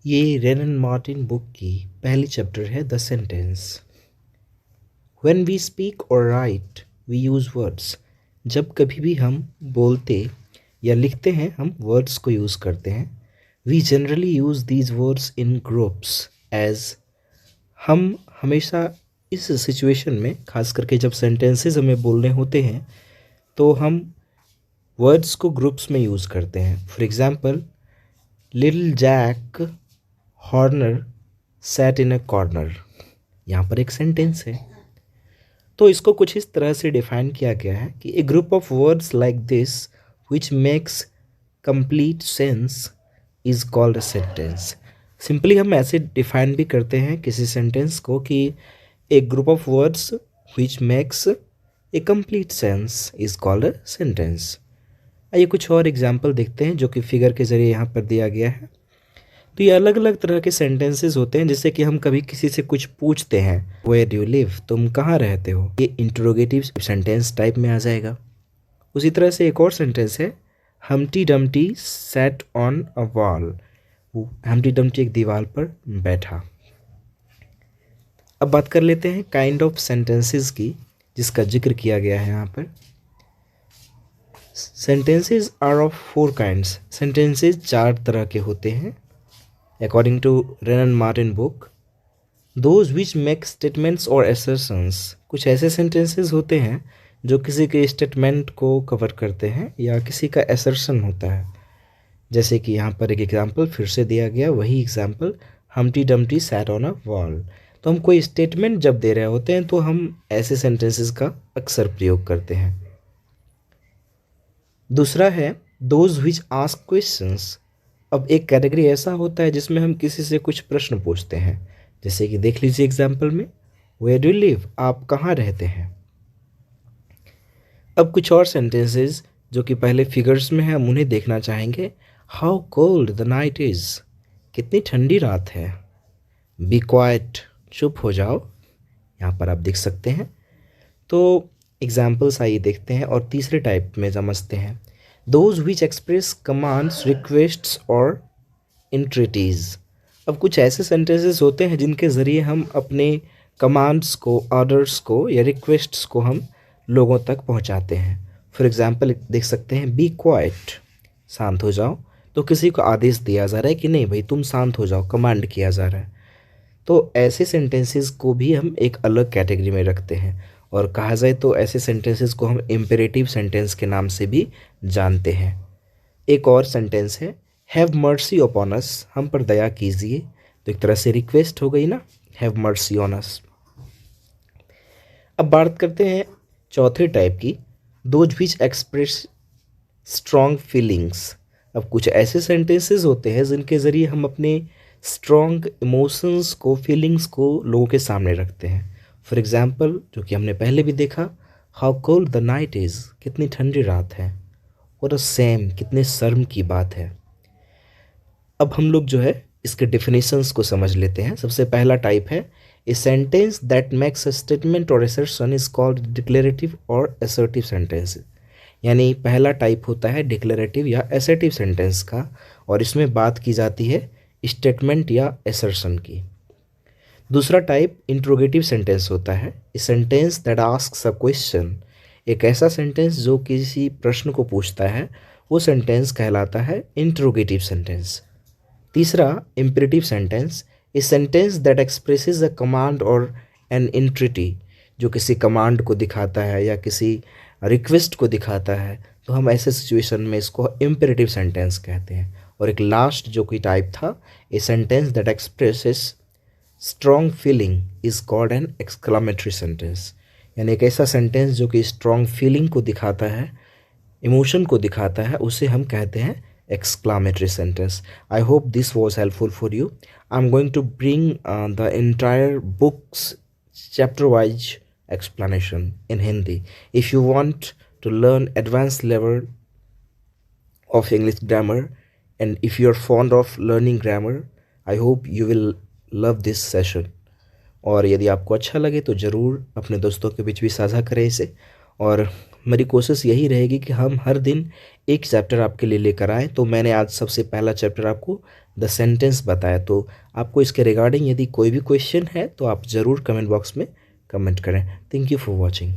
ये रेनन Martin book की पहली चैप्टर है the sentence. When we speak or write we use words. जब कभी भी हम बोलते या लिखते हैं हम वर्ड्स को यूज़ करते हैं। We generally use these words in groups as. हम हमेशा इस सिचुएशन में, खास करके जब सेंटेंसेस हमें बोलने होते हैं, तो हम वर्ड्स को ग्रुप्स में यूज़ करते हैं। For example, little Jack Horner sat in a corner. यहाँ पर एक सेंटेंस है, तो इसको कुछ इस तरह से डिफाइन किया गया है कि a group of words like this which makes complete sense is called a sentence. Simply हम ऐसे डिफाइन भी करते हैं किसी सेंटेंस को कि a group of words which makes a complete sense is called a sentence. आइए कुछ और एग्जाम्पल देखते हैं जो कि फिगर के ज़रिए यहाँ पर दिया गया है। तो ये अलग अलग तरह के सेंटेंसेस होते हैं, जैसे कि हम कभी किसी से कुछ पूछते हैं, वेयर डू यू लिव, तुम कहाँ रहते हो, ये इंटरोगेटिव सेंटेंस टाइप में आ जाएगा। उसी तरह से एक और सेंटेंस है, Humpty Dumpty sat on a wall. Humpty Dumpty एक दीवार पर बैठा। अब बात कर लेते हैं काइंड ऑफ सेंटेंसेस की जिसका जिक्र किया गया है यहाँ पर। Sentences are of 4 kinds. Sentences 4 तरह के होते हैं according to Wren and Martin book. Those which make statements और assertions। कुछ ऐसे सेंटेंसेस होते हैं जो किसी के स्टेटमेंट को कवर करते हैं या किसी का assertion होता है। जैसे कि यहाँ पर एक एग्जाम्पल फिर से दिया गया, वही example, Humpty Dumpty sat on a wall. तो हम कोई स्टेटमेंट जब दे रहे होते हैं तो हम ऐसे सेंटेंसेस का अक्सर प्रयोग करते हैं। दूसरा है दोज विच आस्क क्वेश्चंस। अब एक कैटेगरी ऐसा होता है जिसमें हम किसी से कुछ प्रश्न पूछते हैं, जैसे कि देख लीजिए एग्जाम्पल में, वेयर डू लिव, आप कहाँ रहते हैं। अब कुछ और सेंटेंसेस जो कि पहले फिगर्स में है हम उन्हें देखना चाहेंगे। How cold the night is, कितनी ठंडी रात है। बी क्वाइट, चुप हो जाओ, यहाँ पर आप देख सकते हैं। तो एग्जाम्पल्स आइए देखते हैं और तीसरे टाइप में समझते हैं, those which express commands requests और इंट्रीटीज़। अब कुछ ऐसे सेंटेंसेस होते हैं जिनके ज़रिए हम अपने कमांड्स को, ऑर्डर्स को या रिक्वेस्ट्स को हम लोगों तक पहुंचाते हैं। फॉर एग्जांपल देख सकते हैं, बी क्वाइट, शांत हो जाओ। तो किसी को आदेश दिया जा रहा है कि नहीं भाई तुम शांत हो जाओ, कमांड किया जा रहा है। तो ऐसे सेंटेंसेस को भी हम एक अलग कैटेगरी में रखते हैं, और कहा जाए तो ऐसे सेंटेंसेस को हम इम्पेरेटिव सेंटेंस के नाम से भी जानते हैं। एक और सेंटेंस है, हैव मर्सी अपॉन अस, हम पर दया कीजिए। तो एक तरह से रिक्वेस्ट हो गई ना, हैव मर्सी ऑन अस। अब बात करते हैं चौथे टाइप की, those which express strong feelings. अब कुछ ऐसे सेंटेंसेस होते हैं जिनके ज़रिए हम अपने स्ट्रॉन्ग इमोशंस को, फीलिंग्स को लोगों के सामने रखते हैं। फॉर एग्जाम्पल, जो कि हमने पहले भी देखा, how cold the night is, कितनी ठंडी रात है। और सेम, कितने शर्म की बात है। अब हम लोग जो है इसके डेफिनेशंस को समझ लेते हैं। सबसे पहला टाइप है, a sentence that makes a statement और असर्शन इज कॉल्ड डिक्लेरेटिव और असर्टिव सेंटेंस। यानी पहला टाइप होता है डिक्लेरेटिव या असर्टिव सेंटेंस का, और इसमें बात की जाती है स्टेटमेंट या असर्शन की। दूसरा टाइप इंट्रोगेटिव सेंटेंस होता है, a sentence that asks a question. एक ऐसा सेंटेंस जो किसी प्रश्न को पूछता है, वो सेंटेंस कहलाता है इंट्रोगेटिव सेंटेंस। तीसरा imperative sentence, a sentence that expresses a command और एन इंट्रिटी, जो किसी कमांड को दिखाता है या किसी रिक्वेस्ट को दिखाता है, तो हम ऐसे सिचुएशन में इसको इम्पेरेटिव सेंटेंस कहते हैं। और एक लास्ट जो कि टाइप था, a sentence that expresses strong feeling is called an exclamatory sentence. यानी एक ऐसा सेंटेंस जो कि स्ट्रॉन्ग फीलिंग को दिखाता है, इमोशन को दिखाता है, उसे हम कहते हैं exclamatory sentence. I hope this was helpful for you. I'm going to bring the entire book's chapter wise explanation in Hindi. If you want to learn advanced level of English grammar, and if you're fond of learning grammar, I hope you will love this session. और यदि आपको अच्छा लगे तो ज़रूर अपने दोस्तों के बीच भी साझा करें इसे। और मेरी कोशिश यही रहेगी कि हम हर दिन एक चैप्टर आपके लिए लेकर आएँ। तो मैंने आज सबसे पहला चैप्टर आपको द सेंटेंस बताया। तो आपको इसके रिगार्डिंग यदि कोई भी क्वेश्चन है तो आप ज़रूर कमेंट बॉक्स में कमेंट करें। Thank you for watching.